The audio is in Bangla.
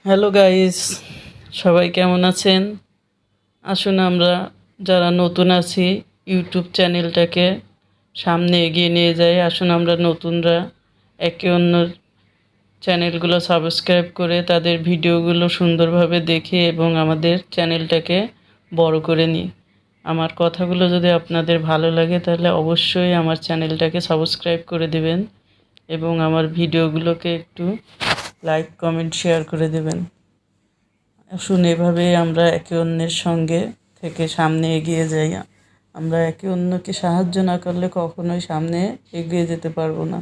হ্যালো গাইস, সবাই কেমন আছেন? আসুন আমরা যারা নতুন আছি ইউটিউব চ্যানেলটাকে সামনে এগিয়ে নিয়ে যাই। আসুন আমরা নতুনরা একে অন্যের চ্যানেলগুলো সাবস্ক্রাইব করে তাদের ভিডিওগুলো সুন্দরভাবে দেখে এবং আমাদের চ্যানেলটাকে বড় করে নিই। আমার কথাগুলো যদি আপনাদের ভালো লাগে তাহলে অবশ্যই আমার চ্যানেলটাকে সাবস্ক্রাইব করে দেবেন এবং আমার ভিডিওগুলোকে একটু লাইক কমেন্ট শেয়ার করে দেবেন। আসুন এভাবে আমরা একে অন্যের সঙ্গে থেকে সামনে এগিয়ে যাই। আমরা একে অন্যকে সাহায্য না করলে কখনোই সামনে এগিয়ে যেতে পারবো না।